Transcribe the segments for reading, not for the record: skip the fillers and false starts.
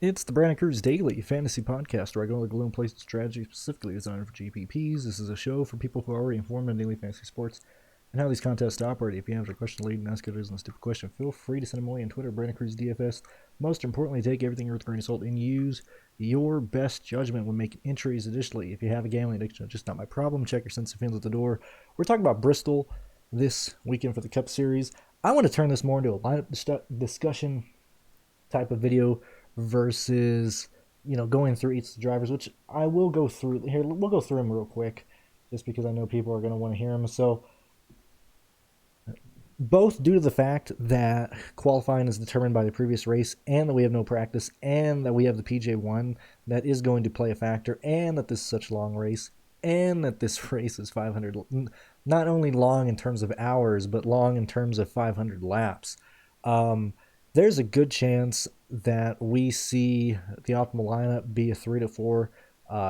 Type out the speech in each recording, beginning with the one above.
It's the Brandon Cruz Daily Fantasy Podcast, where I go into the gloom place strategy specifically designed for GPPs. This is a show for people who are already informed on daily fantasy sports and how these contests operate. If you have a question lead and ask it isn't a stupid question, feel free to send them away on Twitter, BrandonCruzDFS. Most importantly, take everything with a grain of salt and use your best judgment when making entries. Additionally, if you have a gambling addiction, it's just not my problem. Check your sense of feelings at the door. We're talking about Bristol this weekend for the Cup Series. I want to turn this more into a lineup discussion type of video versus going through each of the drivers, which I will go through here. We'll go through them real quick just because I know people are going to want to hear them. So both due to the fact that qualifying is determined by the previous race and that we have no practice and that we have the PJ1 that is going to play a factor, and that this is such a long race, and that this race is 500, not only long in terms of hours but long in terms of 500 laps. There's a good chance that we see the optimal lineup be a 3 to 4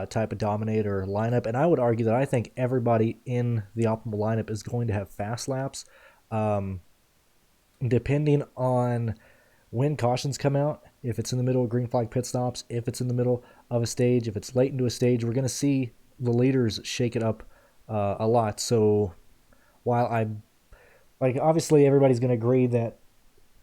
type of dominator lineup, and I would argue that I think everybody in the optimal lineup is going to have fast laps, depending on when cautions come out. If it's in the middle of green flag pit stops, if it's in the middle of a stage, if it's late into a stage, we're going to see the leaders shake it up a lot. So while obviously everybody's going to agree that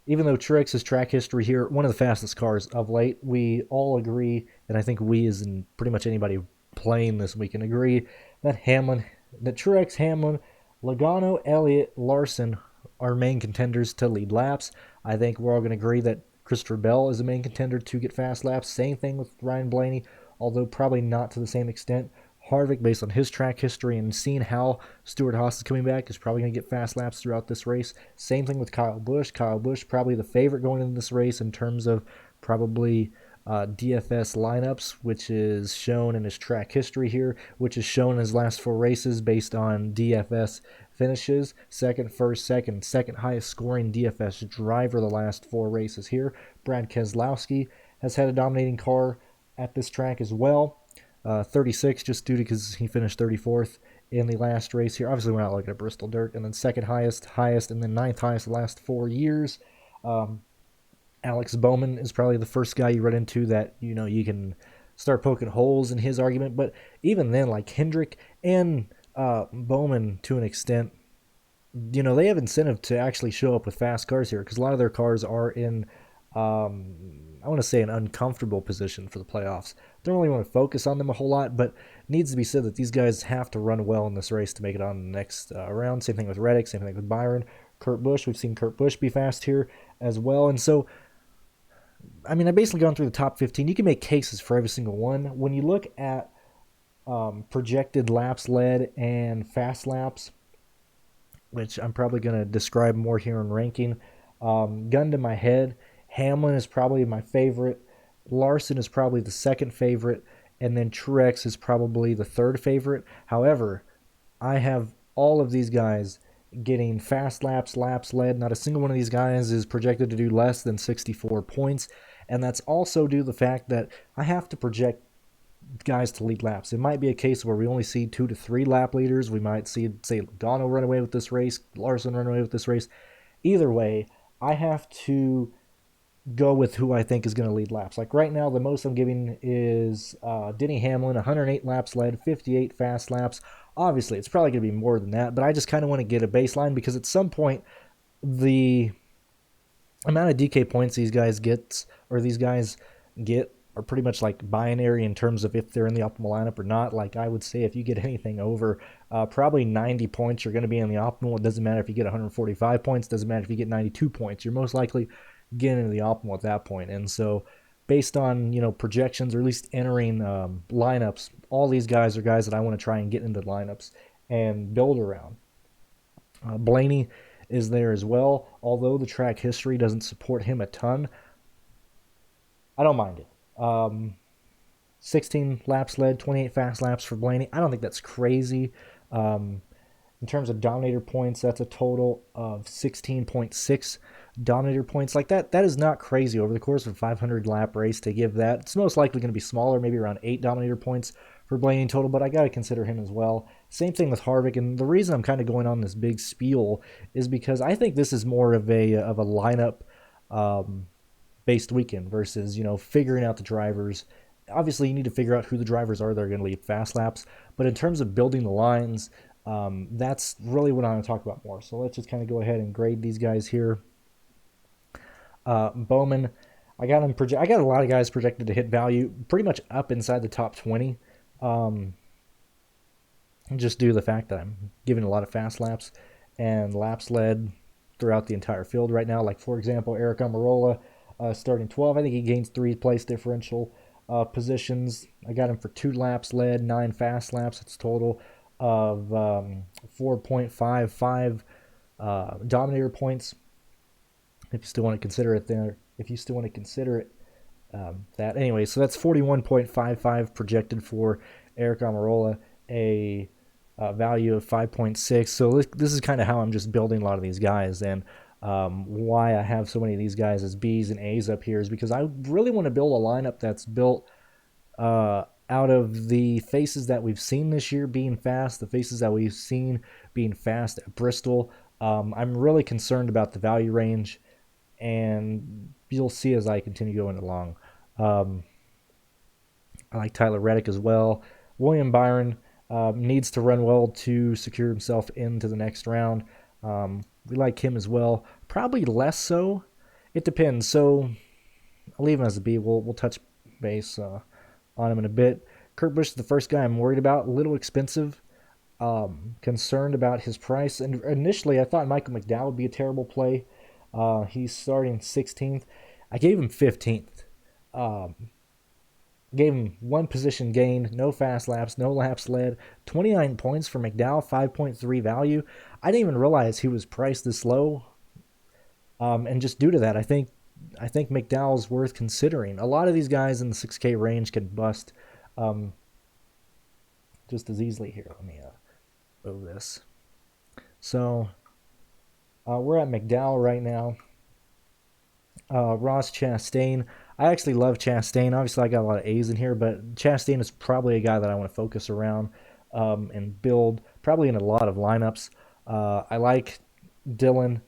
even though Truex's track history here, one of the fastest cars of late, we all agree, and I think we as in pretty much anybody playing this, we can agree that Truex, Hamlin, Logano, Elliott, Larson are main contenders to lead laps. I think we're all going to agree that Christopher Bell is a main contender to get fast laps. Same thing with Ryan Blaney, although probably not to the same extent. Harvick, based on his track history and seeing how Stewart-Haas is coming back, is probably going to get fast laps throughout this race. Same thing with Kyle Busch. Kyle Busch probably the favorite going into this race in terms of probably DFS lineups, which is shown in his track history here, which is shown in his last 4 races based on DFS finishes. Second highest scoring DFS driver the last 4 races here. Brad Keselowski has had a dominating car at this track as well. 36 just due to because he finished 34th in the last race here. Obviously, we're not looking at Bristol dirt. And then second highest, and then 9th highest the last 4 years. Alex Bowman is probably the first guy you run into that, you can start poking holes in his argument. But even then, like Hendrick and Bowman to an extent, they have incentive to actually show up with fast cars here because a lot of their cars are in I want to say an uncomfortable position for the playoffs. Don't really want to focus on them a whole lot, but it needs to be said that these guys have to run well in this race to make it on the next round. Same thing with Reddick, same thing with Byron. Kurt Busch, we've seen Kurt Busch be fast here as well. And so, I've basically gone through the top 15. You can make cases for every single one. When you look at projected laps led and fast laps, which I'm probably going to describe more here in ranking, gun to my head, Hamlin is probably my favorite. Larson is probably the second favorite. And then Truex is probably the third favorite. However, I have all of these guys getting fast laps led. Not a single one of these guys is projected to do less than 64 points. And that's also due to the fact that I have to project guys to lead laps. It might be a case where we only see 2 to 3 lap leaders. We might see, say, Logano run away with this race, Larson run away with this race. Either way, I have to go with who I think is going to lead laps. Like right now, the most I'm giving is Denny Hamlin, 108 laps led, 58 fast laps. Obviously, it's probably going to be more than that, but I just kind of want to get a baseline because at some point, the amount of DK points these guys get are pretty much like binary in terms of if they're in the optimal lineup or not. Like I would say if you get anything over probably 90 points, you're going to be in the optimal. It doesn't matter if you get 145 points. It doesn't matter if you get 92 points. You're most likely getting into the optimal at that point. And so based on, projections or at least entering lineups, all these guys are guys that I want to try and get into lineups and build around. Blaney is there as well. Although the track history doesn't support him a ton, I don't mind it. 16 laps led, 28 fast laps for Blaney. I don't think that's crazy. In terms of dominator points, that's a total of 16.6 dominator points. Like that is not crazy over the course of a 500 lap race to give that. It's most likely going to be smaller, maybe around 8 dominator points for Blaney in total, but I got to consider him as well. Same thing with Harvick, and the reason I'm kind of going on this big spiel is because I think this is more of a lineup based weekend versus, figuring out the drivers. Obviously, you need to figure out who the drivers are that are going to lead fast laps. But in terms of building the lines, that's really what I want to talk about more. So let's just kind of go ahead and grade these guys here. Bowman, I got him. I got a lot of guys projected to hit value, pretty much up inside the top 20. Just due to the fact that I'm giving a lot of fast laps and laps led throughout the entire field right now. Like, for example, Eric Almirola starting 12. I think he gains 3 place differential positions. I got him for 2 laps led, 9 fast laps. It's a total of 4.55 dominator points. If you still want to consider it there. If you still want to consider it that. Anyway, so that's 41.55 projected for Eric Almirola. A value of 5.6. So this is kind of how I'm just building a lot of these guys, and why I have so many of these guys as B's and A's up here is because I really want to build a lineup that's built out of the faces that we've seen this year being fast, the faces that we've seen being fast at Bristol. I'm really concerned about the value range, and you'll see as I continue going along. I like Tyler Reddick as well. William Byron needs to run well to secure himself into the next round. We like him as well. Probably less so. It depends. So I'll leave him as a B. We'll touch base on him in a bit. Kurt Busch is the first guy I'm worried about. A little expensive. Concerned about his price. And initially, I thought Michael McDowell would be a terrible play. He's starting 16th. I gave him 15th. Gave him 1 position gained, no fast laps, no laps led, 29 points for McDowell, 5.3 value. I didn't even realize he was priced this low. And just due to that, I think McDowell's worth considering. A lot of these guys in the 6K range can bust just as easily here. Let me move this. So we're at McDowell right now. Ross Chastain. I actually love Chastain. Obviously, I got a lot of A's in here, but Chastain is probably a guy that I want to focus around and build, probably in a lot of lineups. I like Dillon,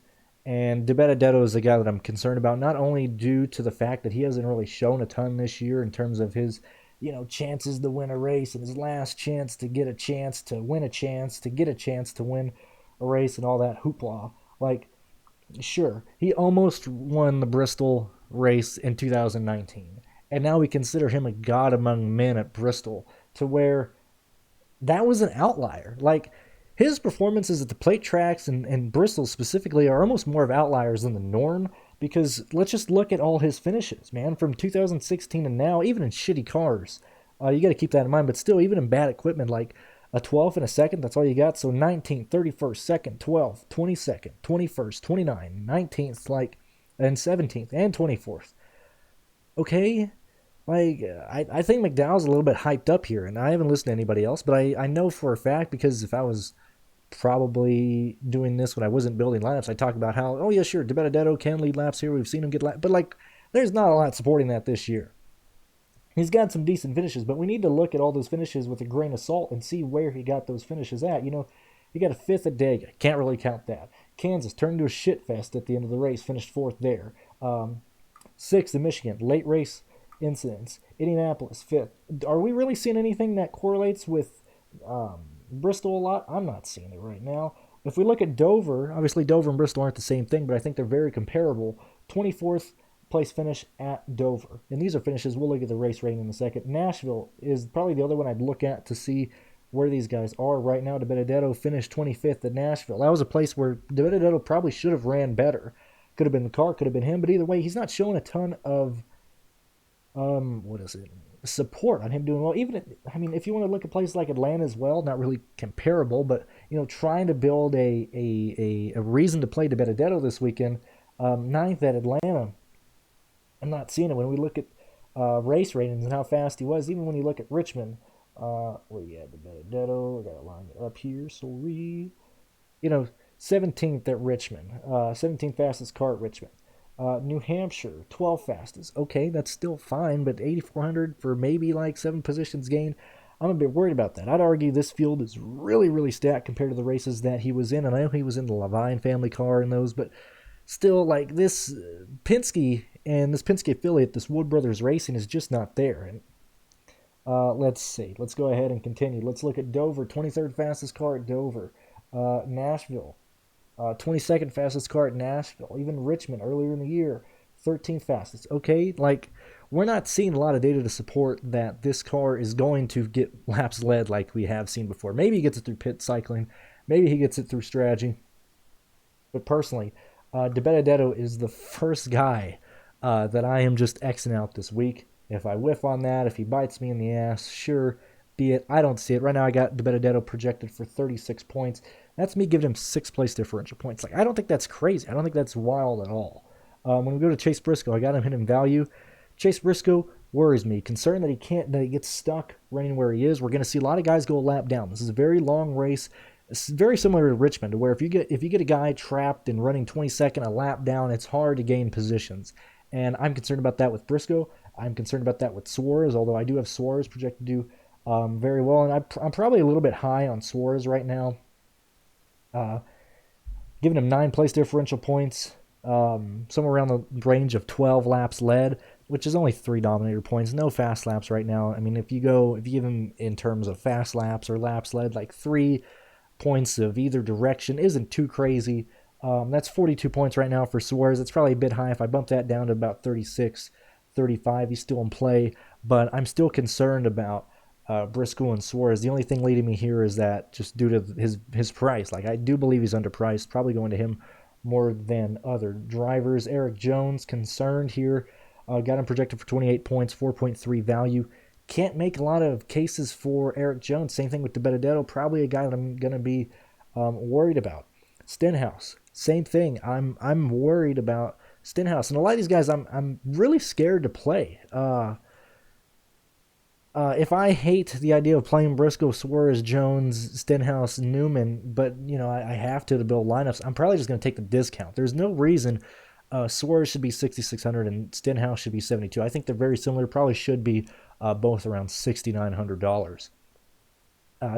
and DiBenedetto is a guy that I'm concerned about, not only due to the fact that he hasn't really shown a ton this year in terms of his, chances to win a race and his last chance to get a chance to win a chance to get a chance to win a race and all that hoopla. Like, sure, he almost won the Bristol race in 2019, and now we consider him a god among men at Bristol, to where that was an outlier. Like, his performances at the plate tracks and Bristol specifically are almost more of outliers than the norm, because let's just look at all his finishes, man, from 2016 and now, even in shitty cars. You got to keep that in mind, but still, even in bad equipment, like a 12th and a second, that's all you got. So 19th, 31st, 2nd, 12th, 22nd, 21st, 29th, 19th, and 17th, and 24th. Okay? Like, I think McDowell's a little bit hyped up here, and I haven't listened to anybody else, but I know for a fact, because if I was probably doing this when I wasn't building lineups, I talk about how, oh yeah, sure, DiBenedetto can lead laps here, we've seen him get laps, but like, there's not a lot supporting that this year. He's got some decent finishes, but we need to look at all those finishes with a grain of salt and see where he got those finishes at. You got a 5th at Dega. Can't really count that. Kansas turned into a shit fest at the end of the race, finished 4th there. 6th in Michigan, late race incidents. Indianapolis, 5th. Are we really seeing anything that correlates with Bristol a lot? I'm not seeing it right now. If we look at Dover, obviously Dover and Bristol aren't the same thing, but I think they're very comparable. 24th place finish at Dover. And these are finishes. We'll look at the race rating in a second. Nashville is probably the other one I'd look at to see where these guys are right now. DiBenedetto finished 25th at Nashville. That was a place where DiBenedetto probably should have ran better. Could have been the car, could have been him, but either way, he's not showing a ton of support on him doing well. If you want to look at places like Atlanta as well, not really comparable, but trying to build a reason to play DiBenedetto this weekend. 9th at Atlanta. I'm not seeing it when we look at race ratings and how fast he was. Even when you look at Richmond, where you had the Benedetto, I got to line it up here. Sorry, 17th at Richmond, 17th fastest car at Richmond. New Hampshire, 12 fastest. Okay, that's still fine, but 8,400 for maybe like 7 positions gained. I'm a bit worried about that. I'd argue this field is really, really stacked compared to the races that he was in, and I know he was in the Levine family car and those, but still, like this, Penske and this Penske affiliate, this Wood Brothers Racing, is just not there. And let's see. Let's go ahead and continue. Let's look at Dover, 23rd fastest car at Dover. Nashville, 22nd fastest car at Nashville. Even Richmond earlier in the year, 13th fastest. Okay, like we're not seeing a lot of data to support that this car is going to get laps led like we have seen before. Maybe he gets it through pit cycling. Maybe he gets it through strategy. But personally, DeBenedetto is the first guy that I am just Xing out this week. If I whiff on that, if he bites me in the ass, sure, be it. I don't see it. Right now I got DeBenedetto projected for 36 points. That's me giving him 6th place differential points. Like, I don't think that's crazy. I don't think that's wild at all. When we go to Chase Briscoe, I got him hidden value. Chase Briscoe worries me. Concerned that he gets stuck running where he is. We're going to see a lot of guys go a lap down. This is a very long race. It's very similar to Richmond, to where if you get a guy trapped and running 22nd a lap down, it's hard to gain positions. And I'm concerned about that with Briscoe. I'm concerned about that with Suarez, although I do have Suarez projected to do very well. And I'm probably a little bit high on Suarez right now. Giving him 9 place differential points, somewhere around the range of 12 laps led, which is only 3 dominator points. No fast laps right now. I mean, if you give him in terms of fast laps or laps led, like 3 points of either direction isn't too crazy. That's 42 points right now for Suarez. It's probably a bit high. If I bump that down to about 36, 35, he's still in play. But I'm still concerned about Briscoe and Suarez. The only thing leading me here is that just due to his price. Like, I do believe he's underpriced. Probably going to him more than other drivers. Eric Jones, concerned here. Got him projected for 28 points, 4.3 value. Can't make a lot of cases for Eric Jones. Same thing with DeBenedetto. Probably a guy that I'm going to be worried about. Stenhouse, same thing. I'm worried about Stenhouse. And a lot of these guys I'm really scared to play. If I hate the idea of playing Briscoe, Suarez, Jones, Stenhouse, Newman, but I have to build lineups, I'm probably just going to take the discount. There's no reason Suarez should be 6,600 and Stenhouse should be 72. I think they're very similar. Probably should be both around $6,900.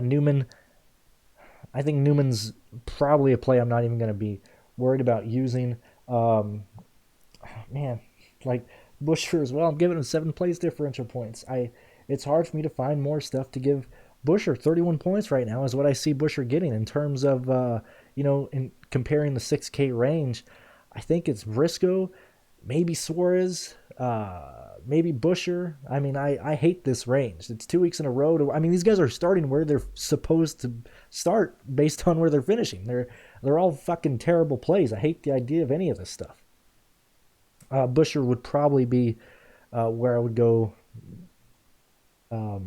Newman, I think Newman's probably a play I'm not even going to be worried about using. Man, like Buescher as well. I'm giving him 7 place differential points. It's hard for me to find more stuff to give Buescher. 31 points right now is what I see Buescher getting in terms of, in comparing the 6K range. I think it's Briscoe, maybe Suarez, maybe Buescher. I mean, I hate this range. It's 2 weeks in a row. I mean, these guys are starting where they're supposed to start based on where they're finishing. They're all fucking terrible plays. I hate the idea of any of this stuff. Buescher would probably be where I would go. Or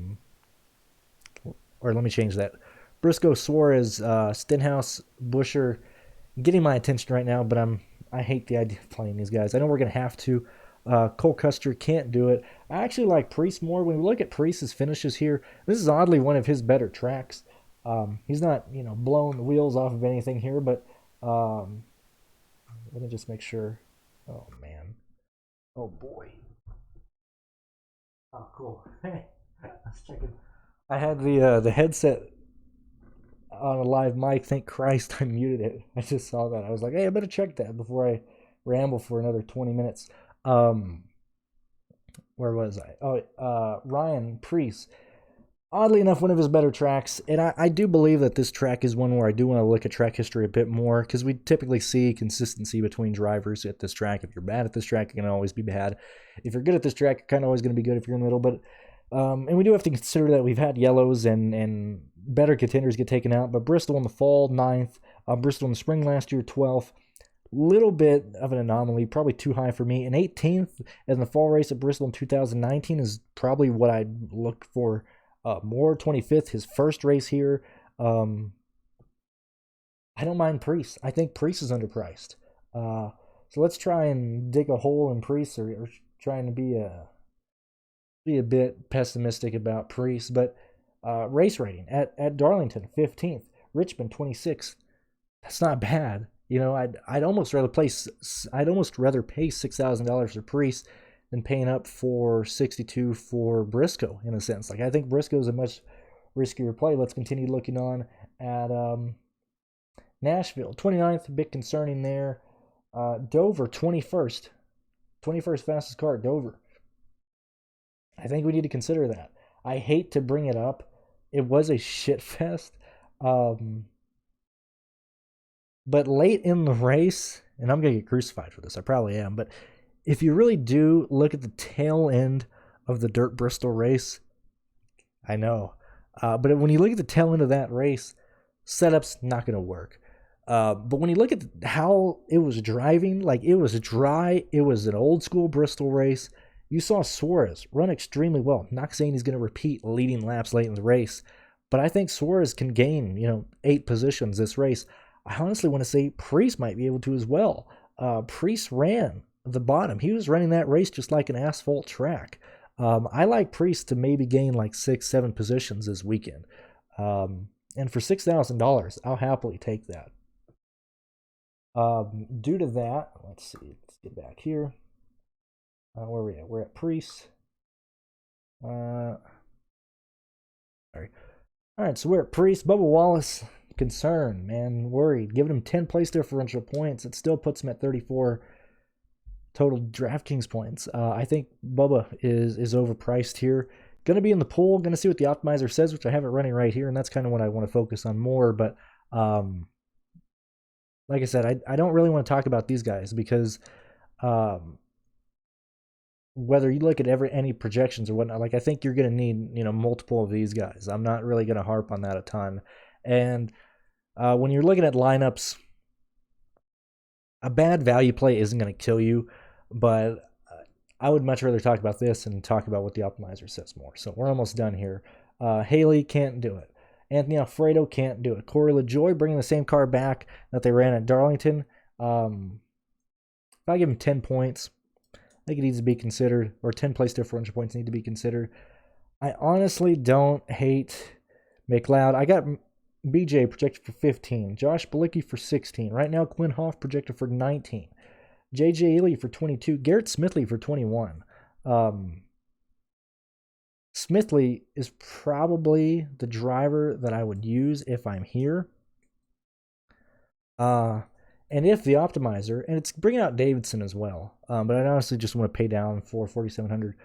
let me change that. Briscoe, Suarez, Stenhouse, Buescher, getting my attention right now, but I hate the idea of playing these guys. I know we're going to have to. Cole Custer can't do it. I actually like Priest more. When we look at Priest's finishes here, this is oddly one of his better tracks. He's not, blowing the wheels off of anything here, but let me just make sure. Oh, man. Oh, boy. Oh, cool. I was checking. I had the headset on a live mic. Thank Christ I muted it. I just saw that. I was like, hey, I better check that before I ramble for another 20 minutes. Where was I? Oh, Ryan Priest. Oddly enough, one of his better tracks, and I do believe that this track is one where I do want to look at track history a bit more, because we typically see consistency between drivers at this track. If you're bad at this track, you're going to always be bad. If you're good at this track, you're kind of always going to be good if you're in the middle. But and we do have to consider that we've had yellows and better contenders get taken out. But Bristol in the fall, 9th. Bristol in the spring last year, 12th. Little bit of an anomaly, probably too high for me. And 18th in the fall race at Bristol in 2019 is probably what I'd look for more. 25th, his first race here. I don't mind Priest. I think Priest is underpriced. So let's try and dig a hole in Priest, or trying to be a bit pessimistic about Priest. But race rating at Darlington, 15th. Richmond, 26th. That's not bad. I'd almost rather pay $6,000 for Priest than paying up for 62 for Briscoe, in a sense. Like, I think Briscoe is a much riskier play. Let's continue looking on at Nashville, 29th, a bit concerning there. Dover, 21st. 21st fastest car at Dover. I think we need to consider that. I hate to bring it up. It was a shit fest. Um, but late in the race, and I'm going to get crucified for this, I probably am, but if you really do look at the tail end of the Dirt Bristol race, I know. But when you look at the tail end of that race, setup's not going to work. But when you look at how it was driving, like it was dry, it was an old school Bristol race. You saw Suarez run extremely well. Not saying he's going to repeat leading laps late in the race, but I think Suarez can gain, 8 positions this race. I honestly want to say Priest might be able to as well. Priest ran the bottom. He was running that race just like an asphalt track. I like Priest to maybe gain like 6, 7 positions this weekend. And for $6,000, I'll happily take that. Due to that, let's see. Let's get back here. Where are we at? We're at Priest. Sorry. All right, so we're at Priest. Bubba Wallace, concerned, man, worried. Giving him 10 place differential points. It still puts him at 34 total DraftKings points. I think Bubba is overpriced here. Going to be in the pool. Going to see what the optimizer says, which I have it running right here, and that's kind of what I want to focus on more. But like I said, I don't really want to talk about these guys because whether you look at any projections or whatnot, like I think you're going to need multiple of these guys. I'm not really going to harp on that a ton. And when you're looking at lineups, a bad value play isn't going to kill you, but I would much rather talk about this and talk about what the optimizer says more. So we're almost done here. Haley can't do it. Anthony Alfredo can't do it. Corey LaJoie bringing the same car back that they ran at Darlington. If I give him 10 points, I think it needs to be considered, or 10 place differential points need to be considered. I honestly don't hate McLeod. I got BJ projected for 15. Josh Bilicki for 16. Right now, Quinn Hoff projected for 19. JJ Ely for 22. Garrett Smithley for 21. Smithley is probably the driver that I would use if I'm here. And if the optimizer, and it's bringing out Davidson as well, but I honestly just want to pay down for 4,700.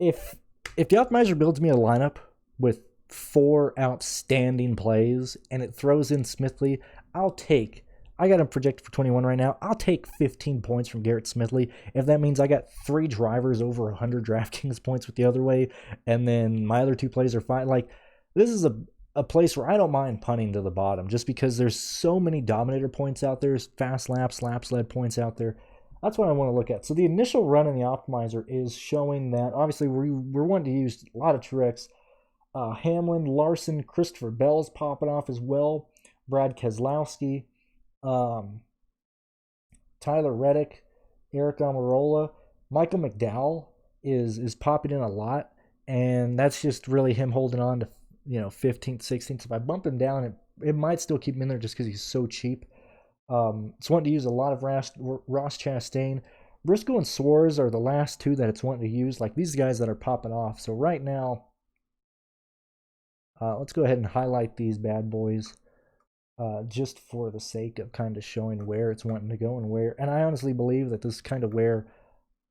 If the optimizer builds me a lineup with 4 outstanding plays and it throws in Smithley, I got him projected for 21 right now. I'll take 15 points from Garrett Smithley. If that means I got 3 drivers over 100 DraftKings points with the other way, and then my other 2 plays are fine. Like, this is a place where I don't mind punting to the bottom just because there's so many dominator points out there, fast laps led points out there. That's what I want to look at. So the initial run in the optimizer is showing that obviously we're wanting to use a lot of tricks. Hamlin, Larson, Christopher Bell's popping off as well. Brad Keselowski, Tyler Reddick, Eric Almirola, Michael McDowell is popping in a lot, and that's just really him holding on to 15th, 16th. If I bump him down, it might still keep him in there just because he's so cheap. It's wanting to use a lot of Ross Chastain. Briscoe and Suarez are the last 2 that it's wanting to use, like these guys that are popping off. So right now, let's go ahead and highlight these bad boys just for the sake of kind of showing where it's wanting to go and where. And I honestly believe that this is kind of where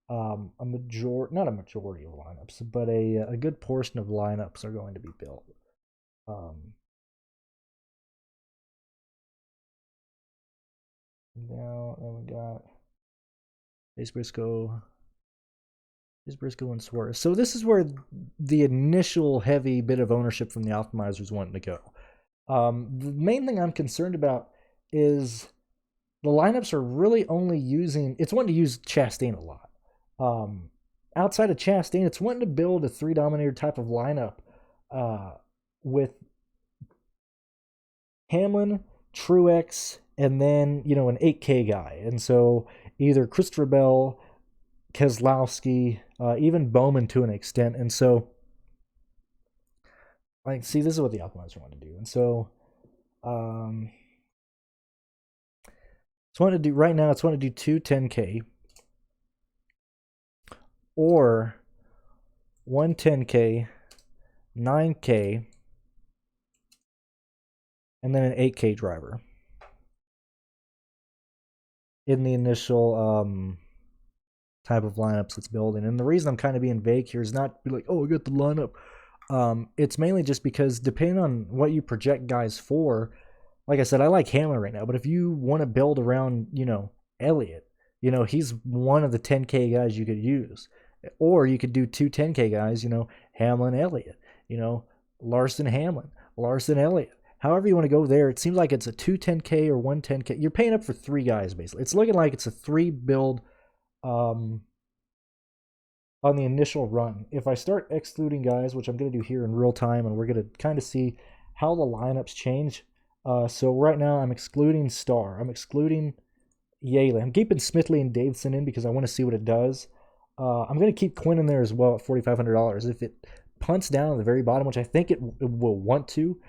not a majority of lineups, but a good portion of lineups are going to be built. Now we got Chase Briscoe and Suarez. So this is where the initial heavy bit of ownership from the optimizer is wanting to go. The main thing I'm concerned about is the lineups are really only it's wanting to use Chastain a lot. Outside of Chastain, it's wanting to build a 3 dominator type of lineup with Hamlin, Truex, and then an 8K guy. And so either Christopher Bell, Keselowski, even Bowman to an extent. And so see, this is what the optimizer want to do. And so it's wanting to do right now, it's wanting to do 2 10K or 1 10K, 9K, and then an 8K driver. in the initial type of lineups it's building. And the reason I'm kind of being vague here is not be like, oh, I got the lineup. It's mainly just because depending on what you project guys for, like I said, I like Hamlin right now, but if you want to build around, Elliott, he's one of the 10K guys you could use. Or you could do two 10K guys, Hamlin, Elliott, Larson, Hamlin, Larson, Elliott. However you want to go there, it seems like it's a 2 10K or 1 10K. You're paying up for three guys, basically. It's looking like it's a three build on the initial run. If I start excluding guys, which I'm going to do here in real time, and we're going to kind of see how the lineups change. So right now I'm excluding Starr. I'm excluding Yaley. I'm keeping Smithley and Davidson in because I want to see what it does. I'm going to keep Quinn in there as well at $4,500. If it punts down at the very bottom, which I think it will want to,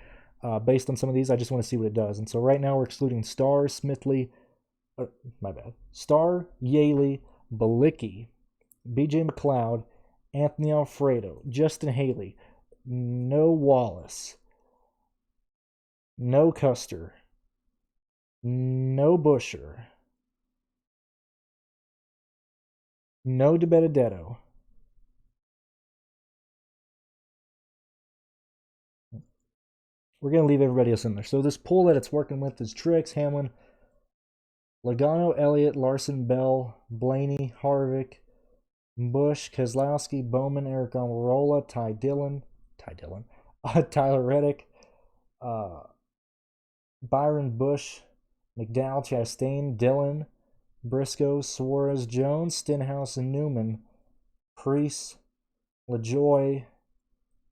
based on some of these, I just want to see what it does. And so right now we're excluding Starr, Smithley, Starr, Yaley, Balicki, BJ McLeod, Anthony Alfredo, Justin Haley, no Wallace, no Custer, no Busher, no DiBenedetto. We're going to leave everybody else in there. So this pool that it's working with is Truex, Hamlin, Logano, Elliott, Larson, Bell, Blaney, Harvick, Busch, Keselowski, Bowman, Eric Almirola, Tyler Reddick, Byron Busch, McDowell, Chastain, Dillon, Briscoe, Suarez, Jones, Stenhouse, and Newman, Preece, LaJoy,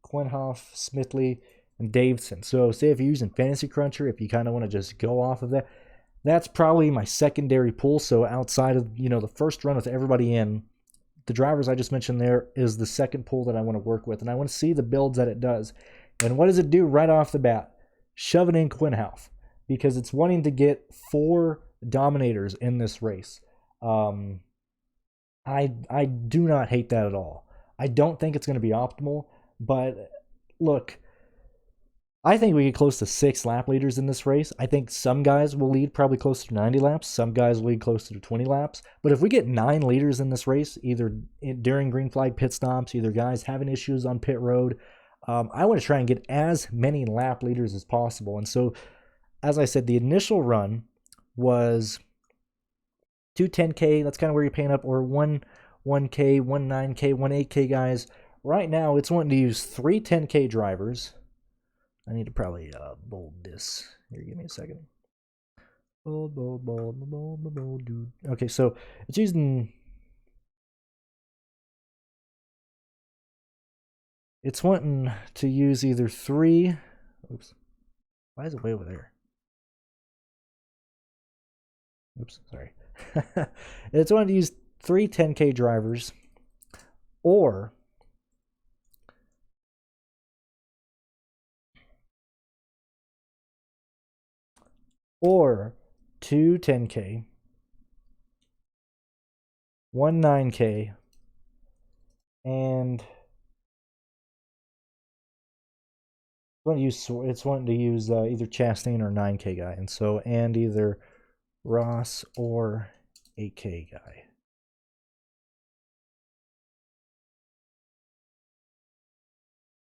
Quinhoff, Smithley, and Davidson. So say if you're using Fantasy Cruncher, if you kind of want to just go off of that, that's probably my secondary pool. So outside of, the first run with everybody in, the drivers I just mentioned there is the second pool that I want to work with. And I want to see the builds that it does. And what does it do right off the bat? Shoving in Quinhoff because it's wanting to get 4 dominators in this race. I do not hate that at all. I don't think it's going to be optimal, but look, I think we get close to 6 lap leaders in this race. I think some guys will lead probably close to 90 laps. Some guys will lead close to 20 laps. But if we get 9 leaders in this race, either during green flag pit stops, either guys having issues on pit road, I want to try and get as many lap leaders as possible. And so, as I said, the initial run was 2 10K. That's kind of where you're paying up, or 1 1K, 1 9K, 1 8K guys. Right now, it's wanting to use 3 10K drivers. I need to probably bold this. Here, give me a second. Bold, dude. Okay, so it's using... It's wanting to use either 3... Oops. Why is it way over there? Oops, sorry. It's wanting to use 3 10K drivers, or... or 2 10K, 1 9K, and it's wanting to use either Chastain or 9K guy, and so and either Ross or 8K guy.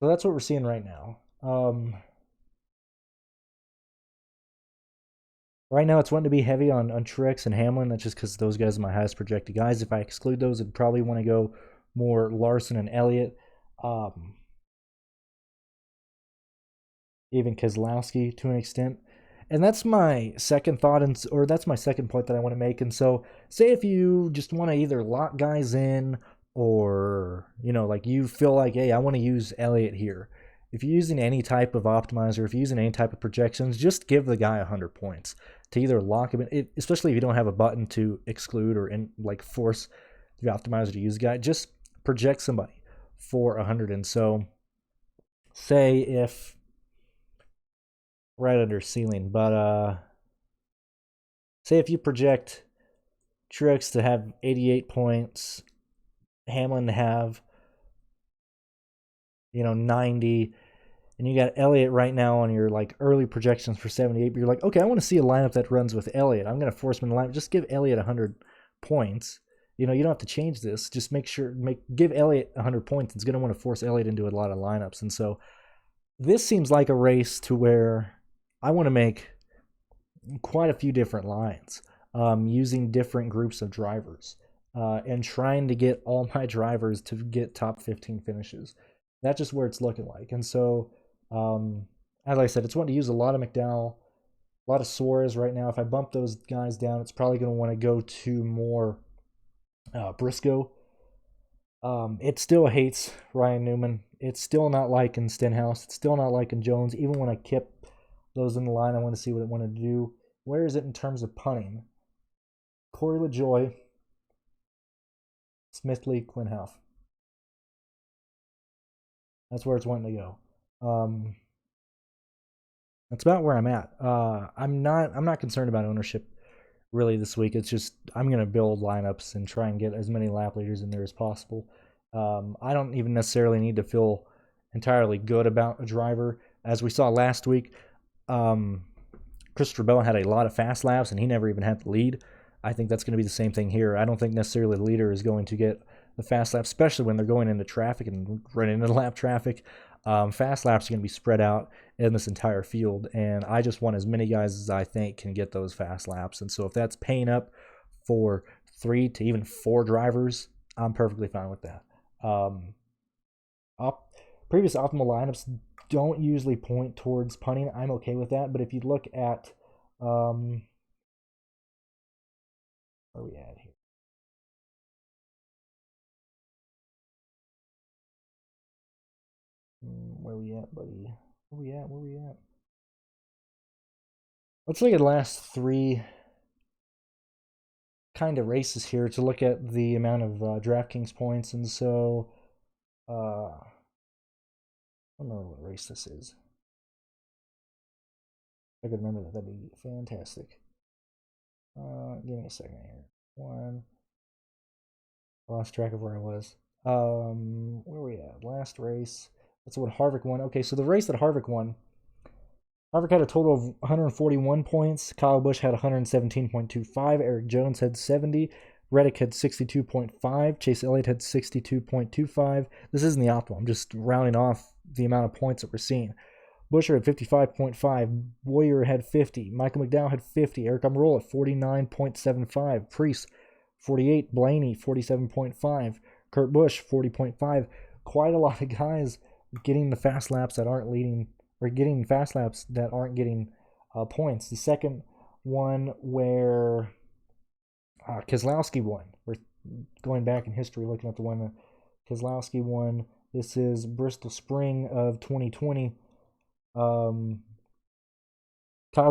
So that's what we're seeing right now. Right now, it's wanting to be heavy on Truex and Hamlin. That's just because those guys are my highest projected guys. If I exclude those, I'd probably want to go more Larson and Elliott. Even Keselowski to an extent. And that's my second thought, or that's my second point that I want to make. And so, say if you just want to either lock guys in, or, like you feel like, hey, I want to use Elliott here. If you're using any type of optimizer, if you're using any type of projections, just give the guy 100 points to either lock him in, especially if you don't have a button to exclude or force the optimizer to use a guy. Just project somebody for 100. And so, say if right under ceiling, but say if you project Truex to have 88 points, Hamlin to have 90, and you got Elliott right now on your like early projections for 78, but you're like, okay, I want to see a lineup that runs with Elliott. I'm going to force him in the lineup. Just give Elliott 100 points. You don't have to change this. Just give Elliott 100 points. It's going to want to force Elliott into a lot of lineups. And so this seems like a race to where I want to make quite a few different lines, using different groups of drivers, and trying to get all my drivers to get top 15 finishes. That's just where it's looking like. And so, as I said, it's wanting to use a lot of McDowell, a lot of Suarez right now. If I bump those guys down, it's probably going to want to go to more Briscoe. It still hates Ryan Newman. It's still not liking Stenhouse. It's still not liking Jones. Even when I kept those in the line, I want to see what it wanted to do. Where is it in terms of punting? Corey LaJoie, Smithley, Quinhoff. That's where it's wanting to go. That's about where I'm at. I'm not concerned about ownership really this week. It's just I'm going to build lineups and try and get as many lap leaders in there as possible. I don't even necessarily need to feel entirely good about a driver. As we saw last week, Christopher Bell had a lot of fast laps, and he never even had the lead. I think that's going to be the same thing here. I don't think necessarily the leader is going to get the fast laps, especially when they're going into traffic and running into lap traffic. Fast laps are going to be spread out in this entire field, and I just want as many guys as I think can get those fast laps. And so if that's paying up for 3 to even 4 drivers, I'm perfectly fine with that. Previous optimal lineups don't usually point towards punting. I'm okay with that, but if you look at where are we at here? Where we at, buddy? Where we at? Let's look at the last 3 kind of races here to look at the amount of DraftKings points. And so, I don't remember what race this is. If I could remember that, that'd be fantastic. Give me a second here. I lost track of where I was. Where are we at? Last race. That's what Harvick won. Okay, so the race that Harvick won, Harvick had a total of 141 points. Kyle Busch had 117.25. Eric Jones had 70. Reddick had 62.5. Chase Elliott had 62.25. This isn't the optimal. I'm just rounding off the amount of points that we're seeing. Buescher had 55.5. Boyer had 50. Michael McDowell had 50. Eric Almirola at 49.75. Priest 48. Blaney 47.5. Kurt Busch 40.5. Quite a lot of guys getting the fast laps that aren't leading, or getting fast laps that aren't getting points. The second one where Keselowski won. We're going back in history looking at the one that Keselowski won. This is Bristol Spring of 2020. Kyle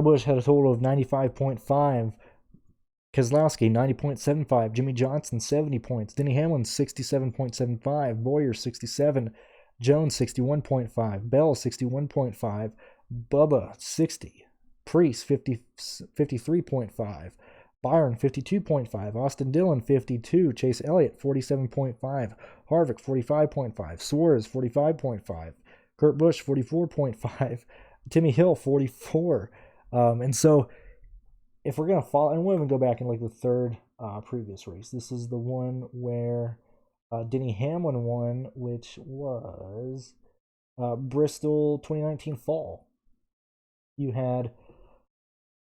Busch had a total of 95.5. Keselowski 90.75. Jimmy Johnson 70 points. Denny Hamlin 67.75. Boyer 67. Jones 61.5. Bell 61.5. Bubba 60. Priest 53.5. Byron 52.5. Austin Dillon 52. Chase Elliott 47.5. Harvick 45.5. Suarez 45.5. Kurt Busch 44.5. Timmy Hill 44. And so if we're going to follow, and we'll even go back and look at the third previous race. This is the one where Denny Hamlin won, which was Bristol 2019 fall. You had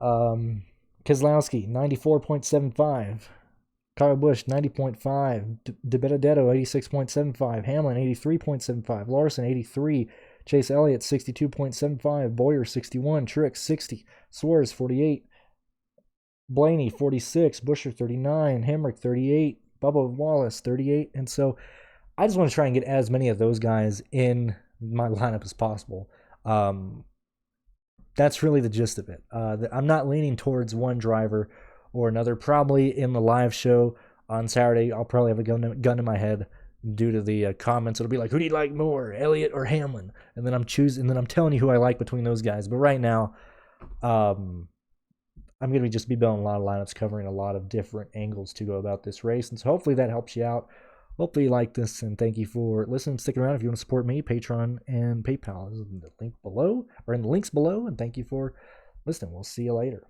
Keselowski 94.75, Kyle Busch 90.5, DiBenedetto 86.75, Hamlin 83.75, Larson 83, Chase Elliott 62.75, Boyer 61, Truex 60, Suarez 48, Blaney 46, Buescher 39, Hemrick 38, Bubba Wallace 38. And so I just want to try and get as many of those guys in my lineup as possible. That's really the gist of it. I'm not leaning towards one driver or another. Probably in the live show on Saturday, I'll probably have a gun in my head due to the comments. It'll be like, who do you like more, Elliott or Hamlin? And then I'm telling you who I like between those guys. But right now, I'm going to just be building a lot of lineups, covering a lot of different angles to go about this race. And so hopefully that helps you out. hopefully you like this, and thank you for listening, sticking around. If you want to support me, Patreon and PayPal is in the link below, or in the links below, and thank you for listening. We'll see you later.